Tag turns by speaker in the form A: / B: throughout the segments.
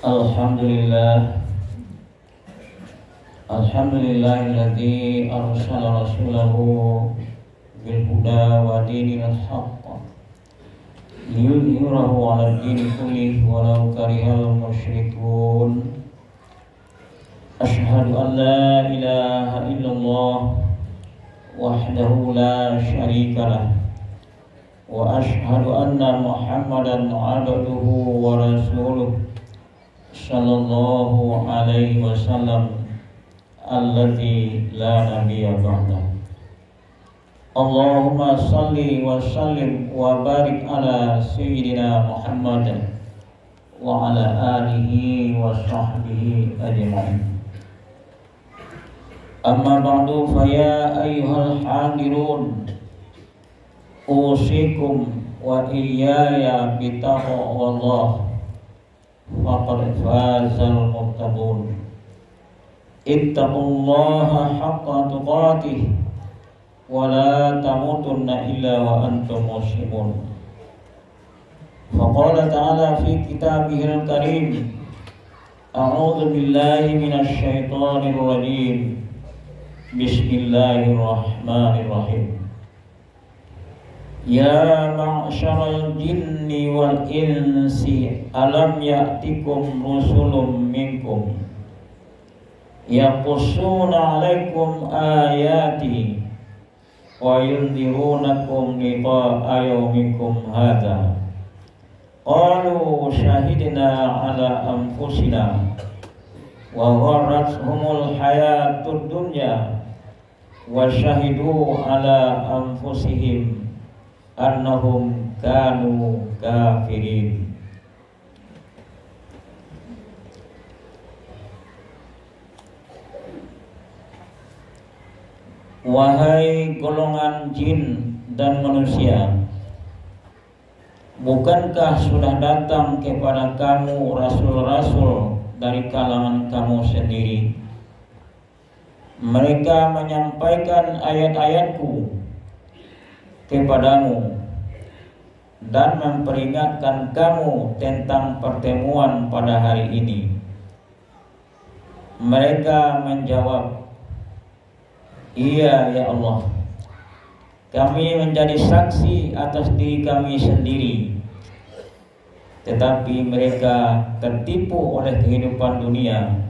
A: Alhamdulillah. Alhamdulillahilladzi arsala rasulahu bil huda wa dinil haqq liyudhhirahu 'alad dini kullih walau karihal musyrikun. Asyhadu an la ilaha illallah wahdahu la syarikalah wa asyhadu anna Muhammadan 'abduhu wa rasuluh sallallahu alaihi wasallam alladzi la nabiyya ba'dahu. Allahumma salli wa sallim wa barik ala sayyidina Muhammad wa ala alihi wa sahbihi ajma'in. Amma ba'du, fa ya ayyuhal hadirun usikum wa iyaya bitaqwallah faqad fazal muttaqun. Ittaqullaha haqqa tuqatih wa la tamutunna illa wa antum muslimun. Faqala ta'ala fi kitabihil karim, a'udzu billahi minasy syaithanir rajim. Bismillahirrahmanirrahim. Ya ma'syaral jinni wal insi alam ya'tikum rusulun minkum yaqussuna 'alaikum ayati wa yunzirunakum liqa'a yawmikum hadza. Qalu syahidna 'ala anfusina wa gharrathumul hayatud dunya wa syahidu 'ala anfusihim annahum kanu kafirin. Wahai golongan jin dan manusia, bukankah sudah datang kepada kamu rasul-rasul dari kalangan kamu sendiri? Mereka menyampaikan ayat-ayatku kepadamu dan memperingatkan kamu tentang pertemuan pada hari ini. Mereka menjawab, iya ya Allah, kami menjadi saksi atas diri kami sendiri. Tetapi mereka tertipu oleh kehidupan dunia,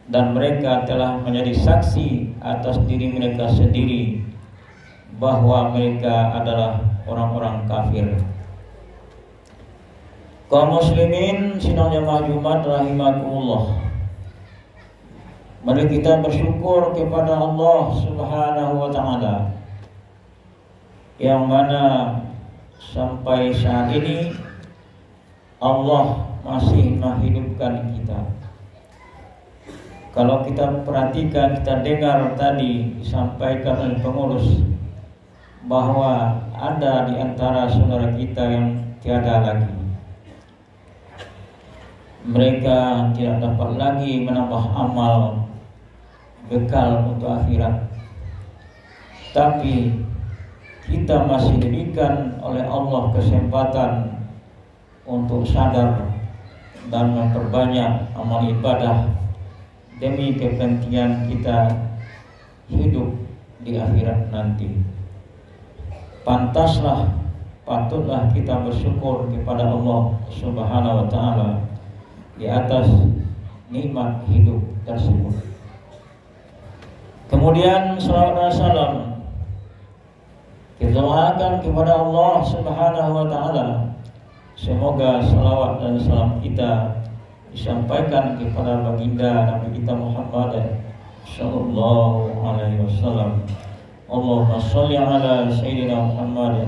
A: dan mereka telah menjadi saksi atas diri mereka sendiri bahwa mereka adalah orang-orang kafir. Kaum muslimin sidang jamaah Jumat rahimakumullah, mari kita bersyukur kepada Allah Subhanahu wa taala yang mana sampai saat ini Allah masih menghidupkan kita. Kalau kita perhatikan, kita dengar tadi disampaikan oleh pengurus bahwa ada di antara saudara kita yang tiada lagi. Mereka tidak dapat lagi menambah amal bekal untuk akhirat. Tapi kita masih diberikan oleh Allah kesempatan untuk sadar dan memperbanyak amal ibadah demi kepentingan kita hidup di akhirat nanti. Patutlah kita bersyukur kepada Allah Subhanahu wa taala di atas nikmat hidup tersebut. Kemudian salawat dan salam kita doakan kepada Allah Subhanahu wa taala, semoga salawat dan salam kita disampaikan kepada baginda Nabi kita Muhammad sallallahu alaihi wasallam. Allahumma sholli ala sayyidina Muhammad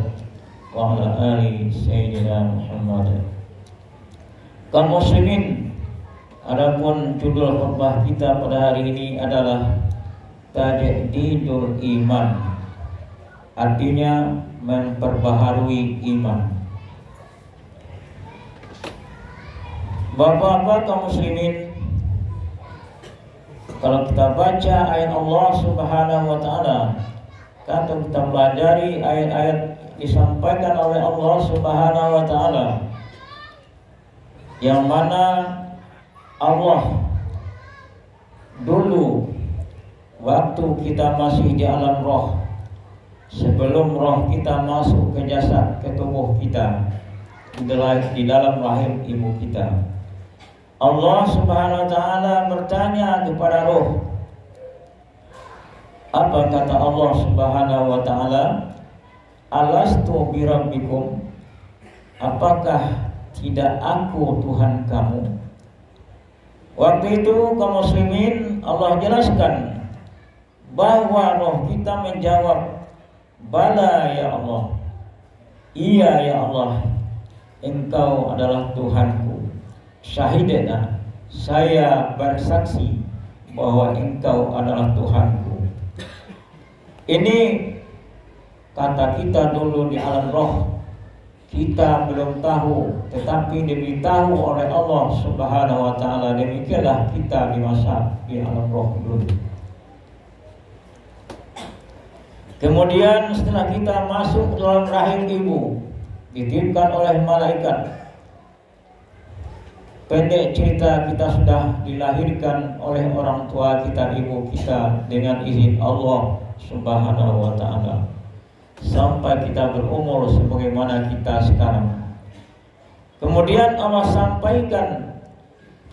A: wa ala ali sayyidina Muhammad. Kaum muslimin, adapun judul khutbah kita pada hari ini adalah Tajdidul Iman, artinya memperbaharui iman. Bapak-bapak kaum muslimin, kalau kita baca ayat Allah Subhanahu wa taala, atau kita pelajari ayat-ayat disampaikan oleh Allah Subhanahu wa taala, yang mana Allah dulu waktu kita masih di alam roh, sebelum roh kita masuk ke jasad, ke tubuh kita, di dalam rahim ibu kita, Allah Subhanahu wa ta'ala bertanya kepada roh. Apa kata Allah Subhanahu wa ta'ala? Alastu birabbikum, apakah tidak aku Tuhan kamu? Waktu itu kaum muslimin, Allah jelaskan bahwa roh kita menjawab, bala ya Allah, iya ya Allah, Engkau adalah Tuhanku. Syahidana, saya bersaksi bahwa Engkau adalah Tuhanku. Ini kata kita dulu di alam roh, kita belum tahu, tetapi diberitahu oleh Allah Subhanahu wa ta'ala. Demikianlah kita di masa di alam roh dulu. Kemudian setelah kita masuk ke dalam rahim ibu, dititipkan oleh malaikat. Pendek cerita, kita sudah dilahirkan oleh orang tua kita, ibu kita, dengan izin Allah Subhanahu wa ta'ala, sampai kita berumur sebagaimana kita sekarang. Kemudian Allah sampaikan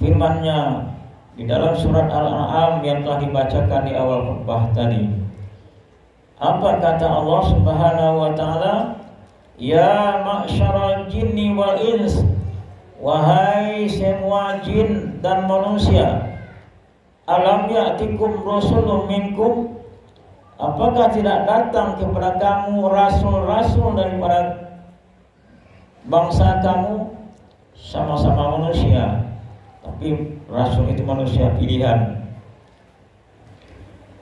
A: firman-Nya di dalam surat Al-An'am yang telah dibacakan di awal khutbah tadi. Apa kata Allah Subhanahu wa ta'ala? Ya ma'syaral jinni wal ins, wahai semua jin dan manusia, alam ya'tikum rasulun minkum, apakah tidak datang kepada kamu rasul-rasul daripada bangsa kamu? Sama-sama manusia, tapi rasul itu manusia pilihan.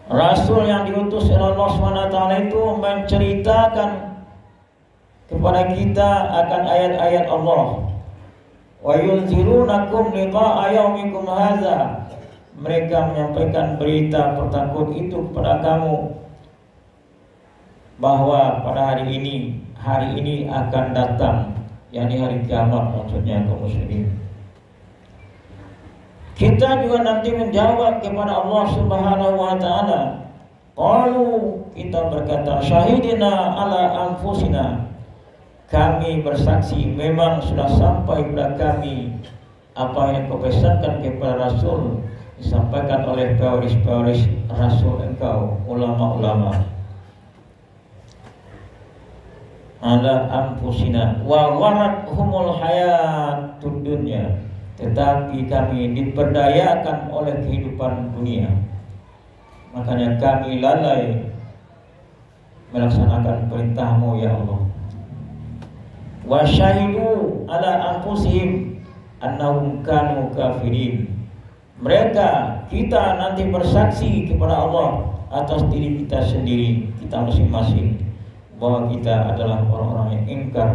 A: Rasul yang diutus oleh Allah SWT itu menceritakan kepada kita akan ayat-ayat Allah. Wa yunzirunakum liqa'a yaumikum hadza, mereka menyampaikan berita bertakut itu kepada kamu, bahwa pada hari ini akan datang, yakni hari kiamat maksudnya kaum muslimin. Kita juga nanti menjawab kepada Allah Subhanahu wa ta'ala. Qalu, kita berkata, syahidina ala anfusina, kami bersaksi, memang sudah sampai kepada kami apa yang kau pesankan kepada Rasul, disampaikan oleh pewaris-pewaris Rasul engkau, ulama-ulama. Ala anfusina wa warathumul hayatud dunya, tetapi kami diperdayakan oleh kehidupan dunia, makanya kami lalai melaksanakan perintah-Mu ya Allah. Wa syahidu ala anfusihim annahum kanu kafirin, mereka, kita nanti bersaksi kepada Allah atas diri kita sendiri, kita masing-masing, bahwa kita adalah orang-orang yang ingkar,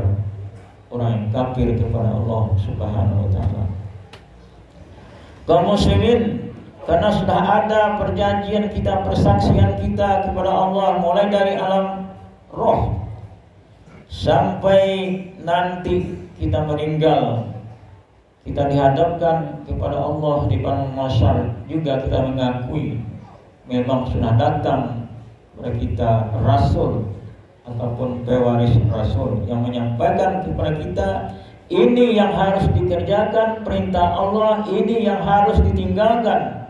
A: orang yang kafir kepada Allah Subhanahu wa ta'ala. Kaum muslimin, karena sudah ada perjanjian kita, persaksian kita kepada Allah, mulai dari alam roh sampai nanti kita meninggal, kita dihadapkan kepada Allah di padang mahsyar, juga kita mengakui memang sudah datang kepada kita rasul ataupun pewaris rasul yang menyampaikan kepada kita ini yang harus dikerjakan, perintah Allah ini yang harus ditinggalkan.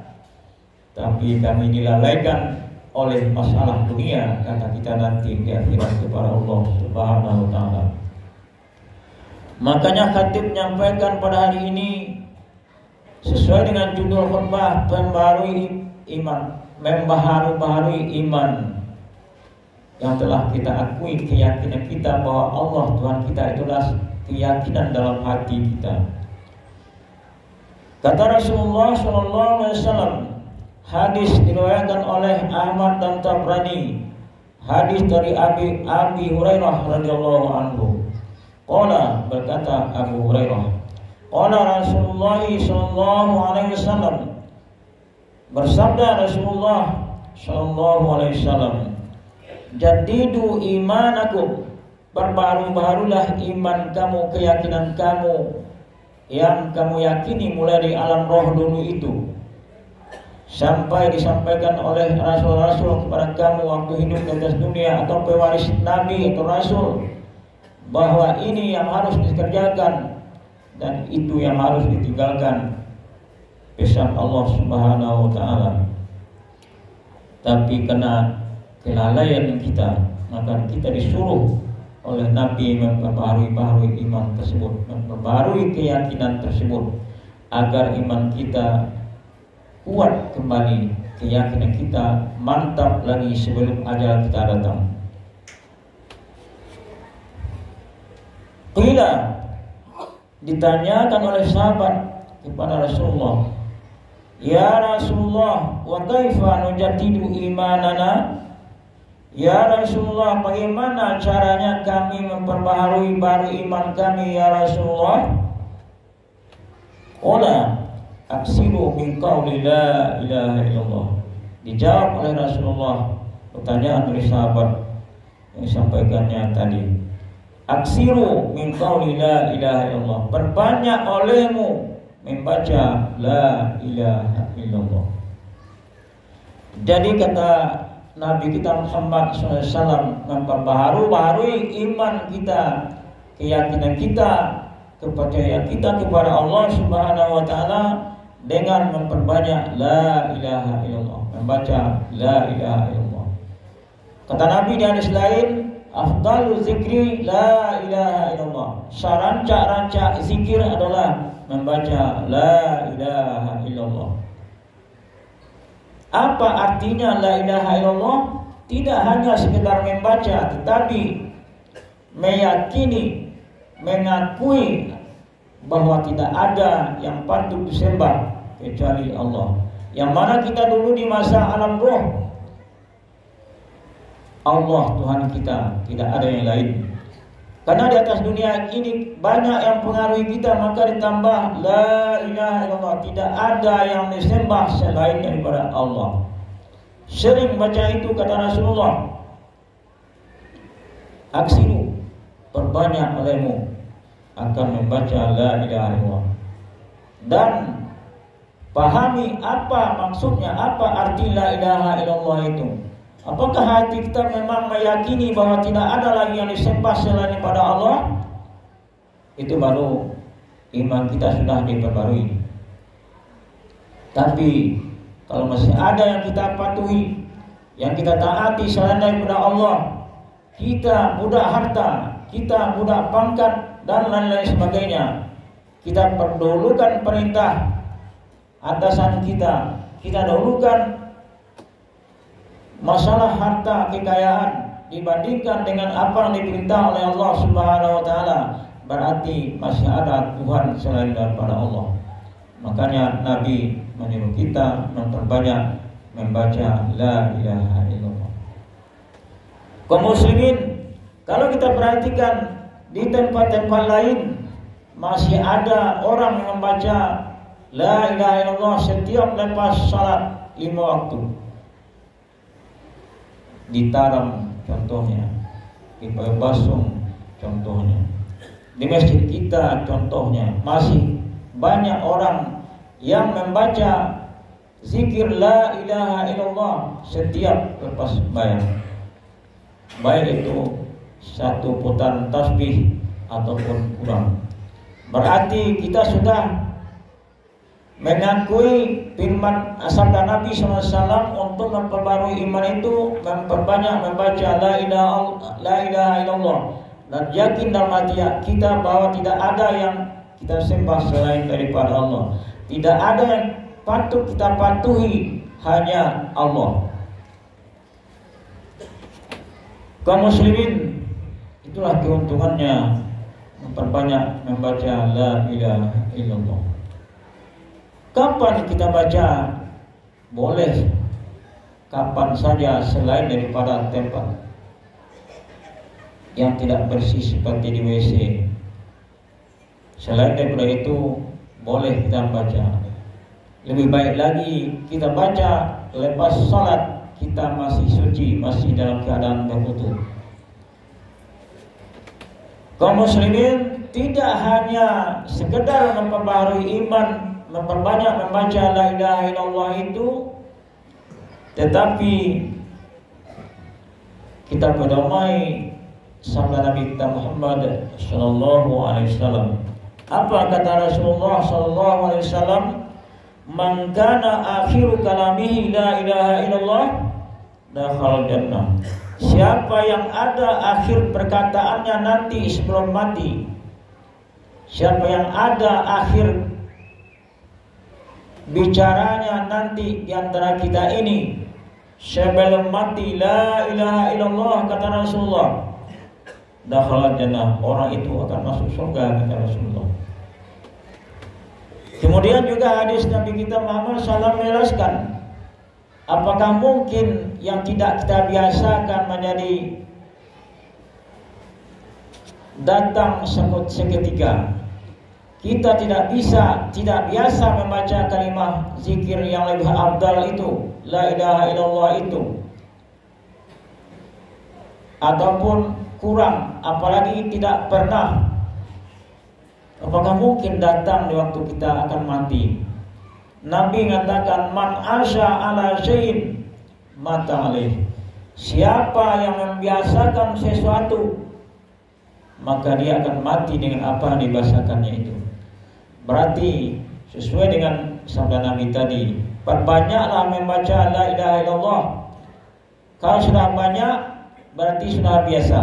A: Tapi kami dilalaikan oleh masalah dunia, kata kita nanti di akhirat kepada Allah Subhanahu wa ta'ala. Makanya khatib menyampaikan pada hari ini sesuai dengan judul khutbah, membaharui iman, membaharui iman, yang telah kita akui keyakinan kita bahwa Allah Tuhan kita itulah keyakinan dalam hati kita. Kata Rasulullah SAW, hadis diriwayatkan oleh Ahmad dan Tabrani, hadis dari Abi Hurairah radhiyallahu anhu. Qala, berkata Abu Hurairah, qala Rasulullah sallallahu alaihi wasallam, bersabda Rasulullah sallallahu alaihi wasallam, jadidu imanakum, perbaharulah iman kamu, keyakinan kamu. yang kamu yakini mulai dari alam roh dulu itu sampai disampaikan oleh rasul-rasul kepada kamu waktu hidup di atas dunia atau pewaris nabi atau rasul, bahwa ini yang harus dikerjakan dan itu yang harus ditinggalkan, pesan Allah Subhanahu wa taala. Tapi karena kelalaian kita, maka kita disuruh oleh Nabi memperbaharui iman tersebut, memperbaharui keyakinan tersebut, agar iman kita kuat kembali, keyakinan kita mantap lagi sebelum ajal kita datang. Qila, ditanyakan oleh sahabat kepada Rasulullah, ya Rasulullah, wa kaifa nujaddidu imanana? Ya Rasulullah, bagaimana caranya kami memperbaharui baru iman kami ya Rasulullah? Qala aksiru min qawli la ilaha illallah. Dijawab oleh Rasulullah pertanyaan dari sahabat yang disampaikannya tadi. Aksiru min qawli la ilaha illallah. Perbanyak olehmu membaca la ilaha illallah. Jadi kata Nabi kita Muhammad SAW, memperbaharui iman kita, keyakinan kita, kepercayaan kita kepada Allah Subhanahu wa taala dengan memperbanyak la ilaha illallah, membaca la ilaha illallah. Kata Nabi di hadis lain, afdalu zikri la ilaha illallah. Sarancak-rancak zikir adalah membaca la ilaha illallah. Apa artinya la ilaha illallah? Tidak hanya sekedar membaca, tetapi meyakini, mengakui bahwa tidak ada yang patut disembah kecuali Allah. Yang mana kita dulu di masa alam roh, Allah Tuhan kita, tidak ada yang lain. Karena di atas dunia ini banyak yang pengaruhi kita, maka ditambah la ilaha illallah, tidak ada yang disembah selain daripada Allah. Sering baca itu kata Rasulullah. Aksiru, perbanyak olehmu akan membaca la ilaha illallah. Dan pahami apa maksudnya, apa arti la ilaha illallah itu. Apakah hati kita memang meyakini bahwa tidak ada lagi yang disembah selain pada Allah? Itu baru iman kita sudah diperbarui. Tapi kalau masih ada yang kita patuhi, yang kita taati selain daripada Allah, kita budak harta, kita budak pangkat dan lain-lain sebagainya, kita perdahulukan perintah atasan kita, kita dahulukan masalah harta kekayaan dibandingkan dengan apa yang diperintah oleh Allah Subhanahu wa taala, berarti masih ada Tuhan selain daripada Allah. Makanya Nabi menyuruh kita memperbanyak membaca la ilaha illallah. Kaum muslimin, kalau kita perhatikan di tempat-tempat lain masih ada orang yang membaca la ilaha illallah setiap lepas salat 5 waktu. Di Taram contohnya, di Basung contohnya, di masjid kita contohnya, masih banyak orang yang membaca zikir la ilaha illallah setiap lepas bayar, baik itu 1 putaran tasbih ataupun kurang. Berarti kita sudah mengakui firman sabda Nabi SAW untuk memperbarui iman itu memperbanyak membaca la ilaha illallah, dan yakin dalam hati kita bahwa tidak ada yang kita sembah selain daripada Allah, tidak ada yang patut kita patuhi, hanya Allah. Kaum muslimin, itulah keuntungannya memperbanyak membaca la ilaha illallah. Kapan kita baca? Boleh kapan saja selain daripada tempat yang tidak bersih seperti di WC. Selain daripada itu boleh kita baca. Lebih baik lagi kita baca lepas salat, kita masih suci, masih dalam keadaan berwudu. Kaum muslimin, tidak hanya sekedar memperbaharui iman, memperbanyak membaca la ilaha illallah itu, tetapi kita pedomai sabda Nabi kita Muhammad sallallahu alaihi wasallam. Apa kata Rasulullah sallallahu alaihi wasallam? Man kana akhiru kalamihi la ilaha illallah dakhala jannah. Siapa yang ada akhir perkataannya nanti sebelum mati, siapa yang ada akhir bicaranya nanti di antara kita ini sebelum mati la ilaha illallah, kata Rasulullah, dakhala jannah, orang itu akan masuk surga, kata Rasulullah. Kemudian juga hadis Nabi kita Muhammad SAW menjelaskan, apakah mungkin yang tidak kita biasakan menjadi datang seketika. Kita tidak biasa membaca kalimat zikir yang lebih afdal itu, la ilaha illallah itu, ataupun kurang, apalagi tidak pernah. Apakah mungkin datang di waktu kita akan mati? Nabi mengatakan, man asya ala syai'in mata alaih. Siapa yang membiasakan sesuatu, maka dia akan mati dengan apa yang dibiasakannya itu. Berarti sesuai dengan sabda Nabi tadi, perbanyaklah membaca la ilaha illallah. Kalau sudah banyak, berarti sudah biasa.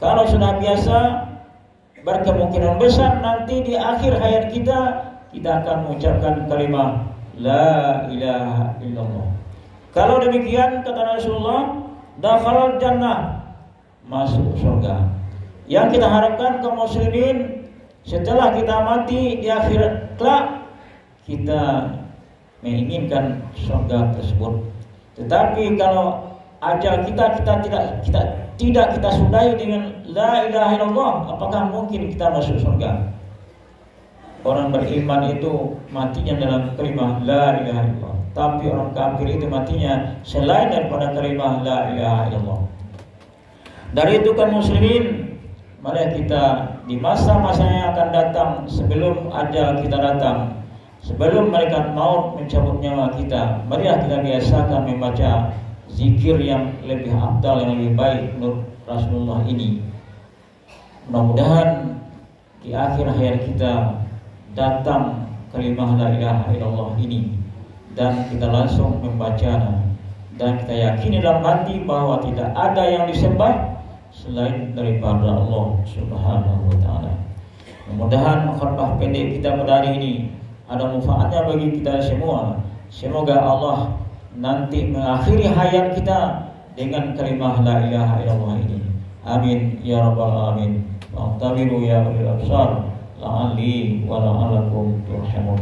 A: Kalau sudah biasa, berkemungkinan besar nanti di akhir hayat kita akan mengucapkan kalimat la ilaha illallah. Kalau demikian, kata Rasulullah, dakhalal jannah, masuk surga. Yang kita harapkan kaum muslimin, setelah kita mati di akhir kelak, kita menginginkan surga tersebut. Tetapi kalau ajal kita tidak kita sudahi dengan la ilaha illallah, apakah mungkin kita masuk surga? Orang beriman itu matinya dalam kalimat la ilaha illallah, tapi orang kafir itu matinya selain daripada kalimat la ilaha illallah. Dari itu kaum muslimin, mari kita di masa-masa yang akan datang, sebelum ajal kita datang, sebelum malaikat maut mencabut nyawa kita, marilah kita biasakan membaca zikir yang lebih afdal, yang lebih baik menurut Rasulullah ini. Mudah-mudahan di akhir hayat kita datang kalimat la ilaha illallah ini, dan kita langsung membacanya, dan kita yakini dalam hati bahwa tidak ada yang disembah selain daripada Allah Subhanahu wa ta'ala. Mudah-mudahan khutbah pendek kita pada hari ini ada manfaatnya bagi kita semua. Semoga Allah nanti mengakhiri hayat kita dengan kalimat la ilaha illallah ini. Amin ya rabbal alamin. Wa'tabiru ya ulil absar la'alli wa la'alakum turhamun.